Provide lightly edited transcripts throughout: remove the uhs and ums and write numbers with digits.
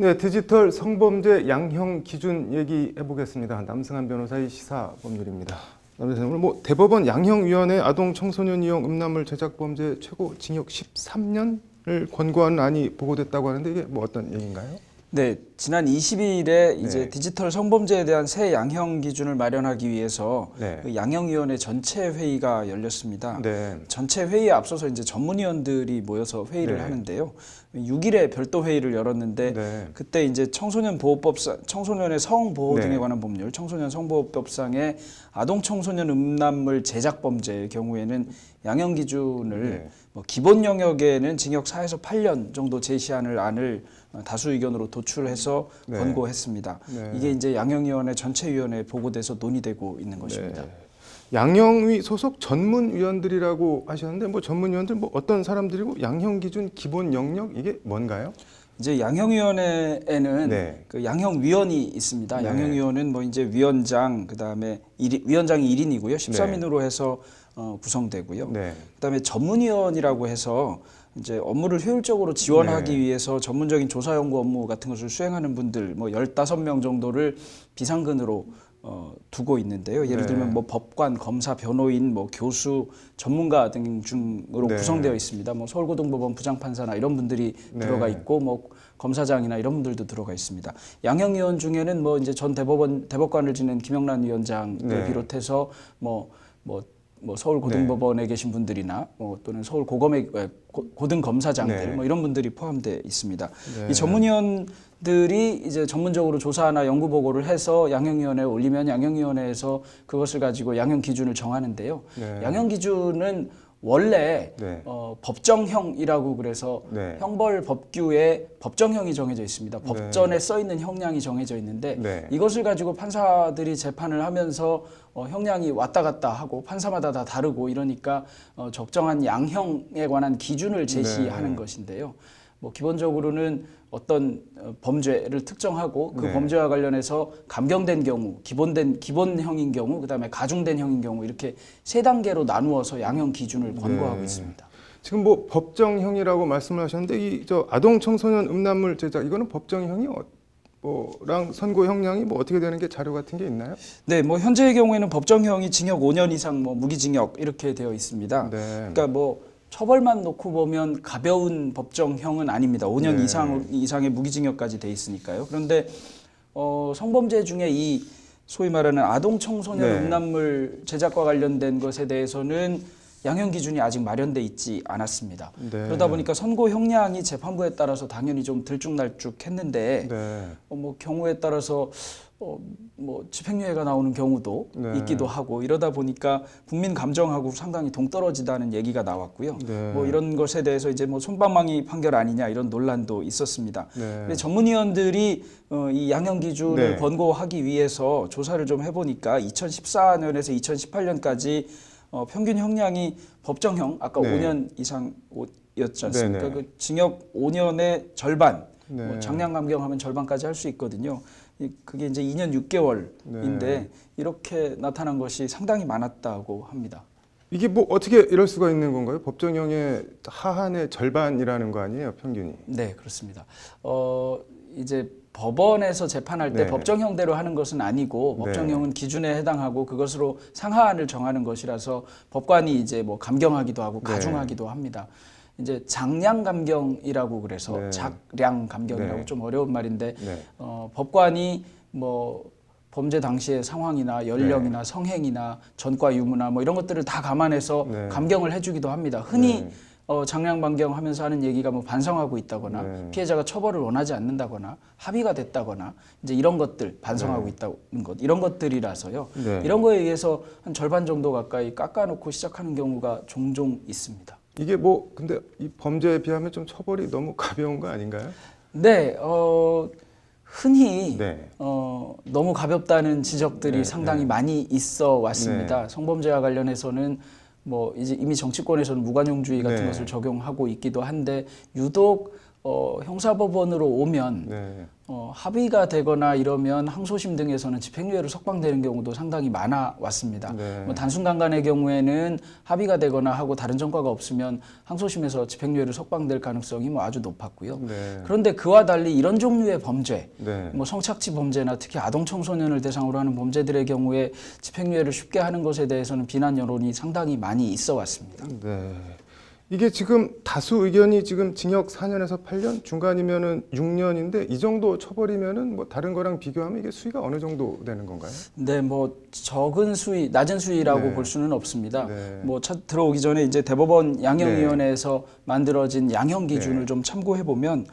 네, 디지털 성범죄 양형 기준 얘기해 보겠습니다. 남승한 변호사의 시사법률입니다. 오늘 대법원 양형위원회 아동 청소년 이용 음란물 제작 범죄 최고 징역 13년을 권고하는 안이 보고됐다고 하는데 이게 뭐 어떤 얘기인가요? 네, 지난 20일에 이제 네. 디지털 성범죄에 대한 새 양형 기준을 마련하기 위해서 네. 그 양형위원회 전체 회의가 열렸습니다. 네. 전체 회의에 앞서서 이제 전문위원들이 모여서 회의를 네. 하는데요. 6일에 별도 회의를 열었는데 네. 그때 이제 청소년의 성 보호 네. 등에 관한 법률, 청소년 성보호법상의 아동 청소년 음란물 제작 범죄의 경우에는 양형 기준을 네. 뭐 기본 영역에는 징역 4에서 8년 정도 제시하는 안을 다수 의견으로 도출해서 네. 권고했습니다. 네. 이게 이제 양형위원회 전체위원회에 보고돼서 논의되고 있는 것입니다. 네. 양형위 소속 전문위원들이라고 하셨는데 뭐 전문위원들 뭐 어떤 사람들이고 양형 기준 기본 영역 이게 뭔가요? 이제 양형위원회에는 네. 그 양형위원이 있습니다. 네. 양형위원은 뭐 이제 위원장 그다음에 위원장이 1인이고요. 13인으로 해서 구성되고요. 네. 그다음에 전문위원이라고 해서 이제 업무를 효율적으로 지원하기 네. 위해서 전문적인 조사 연구 업무 같은 것을 수행하는 분들 뭐 15명 정도를 비상근으로 두고 있는데요. 예를 네. 들면 뭐 법관, 검사, 변호인, 뭐 교수, 전문가 등 중으로 네. 구성되어 있습니다. 뭐 서울고등법원 부장판사나 이런 분들이 네. 들어가 있고 뭐 검사장이나 이런 분들도 들어가 있습니다. 양형위원 중에는 뭐 이제 전 대법관을 지낸 김영란 위원장을 네. 비롯해서 뭐 서울 고등법원에 계신 분들이나 또는 서울 고등 검사장들 네. 뭐 이런 분들이 포함되어 있습니다. 네. 이 전문위원들이 이제 전문적으로 조사나 연구 보고를 해서 양형위원회에 올리면 양형위원회에서 그것을 가지고 양형 기준을 정하는데요. 네. 양형 기준은 원래 네. 법정형이라고 그래서 네. 형벌 법규에 법정형이 정해져 있습니다. 법전에 써 있는 형량이 정해져 있는데 네. 이것을 가지고 판사들이 재판을 하면서 형량이 왔다 갔다 하고 판사마다 다 다르고 이러니까 적정한 양형에 관한 기준을 제시하는 네. 것인데요. 뭐 기본적으로는 어떤 범죄를 특정하고 그 네. 범죄와 관련해서 감경된 경우, 기본형인 경우, 그다음에 가중된 형인 경우 이렇게 세 단계로 나누어서 양형 기준을 권고하고 네. 있습니다. 지금 뭐 법정형이라고 말씀을 하셨는데 이 아동 청소년 음란물 제작 이거는 법정형이 뭐랑 선고 형량이 뭐 어떻게 되는 게 자료 같은 게 있나요? 네, 뭐 현재의 경우에는 법정형이 징역 5년 이상 뭐 무기징역 이렇게 되어 있습니다. 네. 그러니까 뭐 처벌만 놓고 보면 가벼운 법정형은 아닙니다. 5년 네. 이상의 무기징역까지 돼 있으니까요. 그런데 성범죄 중에 이 소위 말하는 아동 청소년 네. 음란물 제작과 관련된 것에 대해서는 양형 기준이 아직 마련돼 있지 않았습니다. 네. 그러다 보니까 선고 형량이 재판부에 따라서 당연히 좀 들쭉날쭉했는데 네. 뭐 경우에 따라서 뭐 집행유예가 나오는 경우도 네. 있기도 하고 이러다 보니까 국민 감정하고 상당히 동떨어지다는 얘기가 나왔고요. 네. 뭐 이런 것에 대해서 이제 뭐 손방망이 판결 아니냐 이런 논란도 있었습니다. 네. 근데 전문위원들이 이 양형 기준을 네. 권고하기 위해서 조사를 좀 해보니까 2014년에서 2018년까지 평균 형량이 법정형 아까 네. 5년 이상이었지 않습니까? 네네. 그 징역 5년의 절반, 네. 뭐 장량 감경하면 절반까지 할 수 있거든요. 그게 이제 2년 6개월인데 네. 이렇게 나타난 것이 상당히 많았다고 합니다. 이게 뭐 어떻게 이럴 수가 있는 건가요? 법정형의 하한의 절반이라는 거 아니에요, 평균이? 네, 그렇습니다. 이제 법원에서 재판할 때 네. 법정형대로 하는 것은 아니고 네. 법정형은 기준에 해당하고 그것으로 상하한을 정하는 것이라서 법관이 이제 뭐 감경하기도 하고 네. 가중하기도 합니다. 이제 장량 감경이라고 그래서 네. 작량 감경이라고 네. 좀 어려운 말인데 네. 법관이 뭐 범죄 당시의 상황이나 연령이나 성행이나 전과 유무나 뭐 이런 것들을 다 감안해서 네. 감경을 해주기도 합니다. 흔히 네. 장량 감경하면서 하는 얘기가 뭐 반성하고 있다거나 네. 피해자가 처벌을 원하지 않는다거나 합의가 됐다거나 이제 이런 것들 반성하고 네. 있다는 것 이런 것들이라서요. 네. 이런 거에 의해서 한 절반 정도 가까이 깎아놓고 시작하는 경우가 종종 있습니다. 이게 뭐 근데 이 범죄에 비하면 좀 처벌이 너무 가벼운 거 아닌가요? 네, 흔히 네. 너무 가볍다는 지적들이 네, 상당히 네. 많이 있어 왔습니다. 네. 성범죄와 관련해서는 뭐 이제 이미 정치권에서는 무관용주의 같은 네. 것을 적용하고 있기도 한데 유독 형사법원으로 오면 네. 합의가 되거나 이러면 항소심 등에서는 집행유예로 석방되는 경우도 상당히 많아 왔습니다. 네. 뭐 단순 강간의 경우에는 합의가 되거나 하고 다른 전과가 없으면 항소심에서 집행유예로 석방될 가능성이 뭐 아주 높았고요. 네. 그런데 그와 달리 이런 종류의 범죄, 네. 뭐 성착취 범죄나 특히 아동 청소년을 대상으로 하는 범죄들의 경우에 집행유예를 쉽게 하는 것에 대해서는 비난 여론이 상당히 많이 있어 왔습니다. 네. 이게 지금 다수 의견이 지금 징역 4년에서 8년, 중간이면은 6년인데 이 정도 처벌이면은 뭐 다른 거랑 비교하면 이게 수위가 어느 정도 되는 건가요? 네, 뭐 적은 수위, 낮은 수위라고 네. 볼 수는 없습니다. 네. 뭐 들어오기 전에 이제 대법원 양형위원회에서 만들어진 양형 기준을 네. 좀 참고해 보면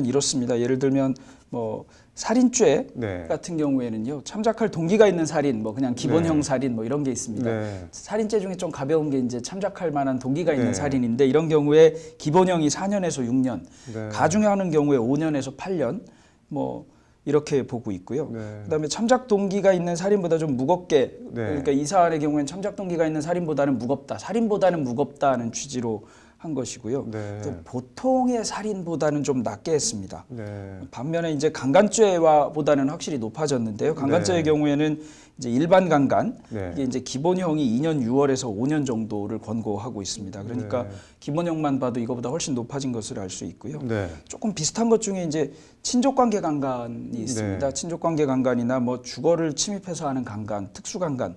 이렇습니다. 예를 들면 뭐 살인죄 네. 같은 경우에는요, 참작할 동기가 있는 살인, 뭐 그냥 기본형 네. 살인 뭐 이런 게 있습니다. 네. 살인죄 중에 좀 가벼운 게 이제 참작할 만한 동기가 있는 네. 살인인데 이런 경우에 기본형이 4년에서 6년, 네. 가중하는 경우에 5년에서 8년, 뭐 이렇게 보고 있고요. 네. 그다음에 참작 동기가 있는 살인보다 좀 무겁게, 네. 그러니까 이 사안의 경우에는 참작 동기가 있는 살인보다는 무겁다, 살인보다는 무겁다는 취지로 한 것이고요. 네. 또 보통의 살인보다는 좀 낮게 했습니다. 네. 반면에 이제 강간죄와보다는 확실히 높아졌는데요. 강간죄의 네. 경우에는 이제 일반 강간, 네. 이게 이제 기본형이 2년 6월에서 5년 정도를 권고하고 있습니다. 그러니까 네. 기본형만 봐도 이거보다 훨씬 높아진 것을 알 수 있고요. 네. 조금 비슷한 것 중에 이제 친족관계 강간이 있습니다. 네. 친족관계 강간이나 뭐 주거를 침입해서 하는 강간, 특수 강간,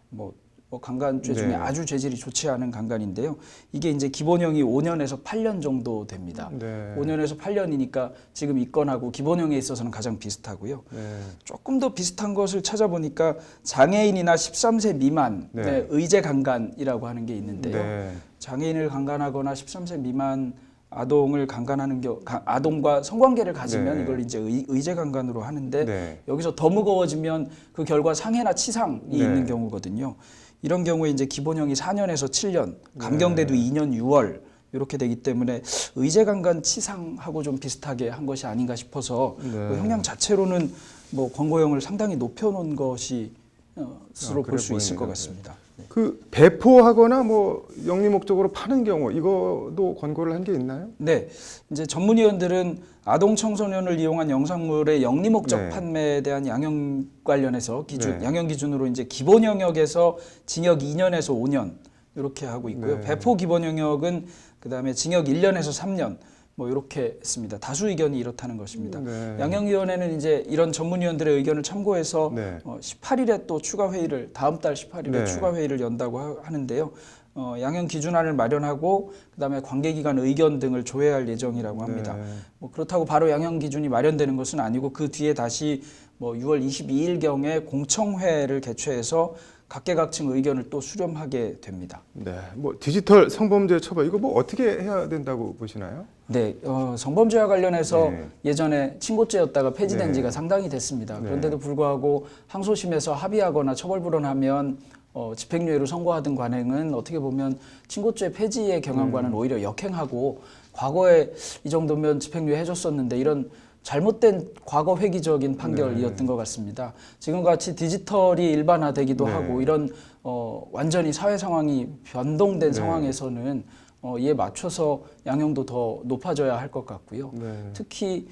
뭐 강간죄 중에 네. 아주 죄질이 좋지 않은 강간인데요. 이게 이제 기본형이 5년에서 8년 정도 됩니다. 네. 5년에서 8년이니까 지금 이 건하고 기본형에 있어서는 가장 비슷하고요. 네. 조금 더 비슷한 것을 찾아보니까 장애인이나 13세 미만의 네. 의제 강간이라고 하는 게 있는데요. 네. 장애인을 강간하거나 13세 미만 아동을 강간하는 아동과 성관계를 가지면 네. 이걸 이제 의제 강간으로 하는데 네. 여기서 더 무거워지면 그 결과 상해나 치상이 네. 있는 경우거든요. 이런 경우에 이제 기본형이 4년에서 7년, 감경돼도 2년 6월 이렇게 되기 때문에 의제 강간 치상하고 좀 비슷하게 한 것이 아닌가 싶어서 네. 그 형량 자체로는 뭐 권고형을 상당히 높여놓은 것이 스스로 그래 볼 수 있을 보이네요. 것 같습니다. 네. 그 배포하거나 뭐 영리 목적으로 파는 경우 이거도 권고를 한 게 있나요? 네, 이제 전문위원들은 아동 청소년을 이용한 영상물의 영리 목적 네. 판매에 대한 양형 관련해서 기준, 네. 양형 기준으로 이제 기본 영역에서 징역 2년에서 5년 이렇게 하고 있고요. 네. 배포 기본 영역은 그다음에 징역 1년에서 3년 뭐 이렇게 했습니다. 다수 의견이 이렇다는 것입니다. 네. 양형위원회는 이제 이런 전문위원들의 의견을 참고해서 네. 18일에 또 추가 회의를 다음 달 18일에 네. 추가 회의를 연다고 하는데요. 양형 기준안을 마련하고 그다음에 관계기관 의견 등을 조회할 예정이라고 합니다. 네. 뭐 그렇다고 바로 양형 기준이 마련되는 것은 아니고 그 뒤에 다시 뭐 6월 22일 경에 공청회를 개최해서 각계각층 의견을 또 수렴하게 됩니다. 네. 뭐 디지털 성범죄 처벌 이거 뭐 어떻게 해야 된다고 보시나요? 네, 성범죄와 관련해서 네. 예전에 친고죄였다가 폐지된 네. 지가 상당히 됐습니다. 네. 그런데도 불구하고 항소심에서 합의하거나 처벌불원하면 집행유예로 선고하던 관행은 어떻게 보면 친고죄 폐지의 경향과는 오히려 역행하고 과거에 이 정도면 집행유예 해줬었는데 이런 잘못된 과거 회귀적인 판결이었던 것 같습니다. 지금같이 디지털이 일반화되기도 네. 하고 이런 완전히 사회 상황이 변동된 네. 상황에서는 이에 맞춰서 양형도 더 높아져야 할 것 같고요. 네. 특히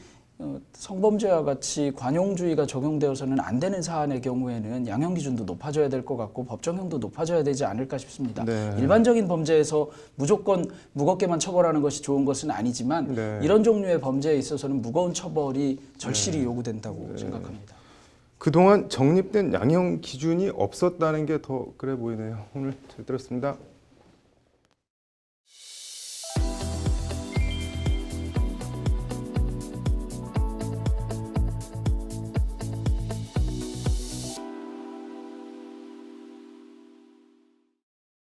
성범죄와 같이 관용주의가 적용되어서는 안 되는 사안의 경우에는 양형 기준도 높아져야 될 것 같고 법정형도 높아져야 되지 않을까 싶습니다. 네. 일반적인 범죄에서 무조건 무겁게만 처벌하는 것이 좋은 것은 아니지만 네. 이런 종류의 범죄에 있어서는 무거운 처벌이 절실히 요구된다고 생각합니다. 그동안 정립된 양형 기준이 없었다는 게 더 그래 보이네요. 오늘 잘 들었습니다.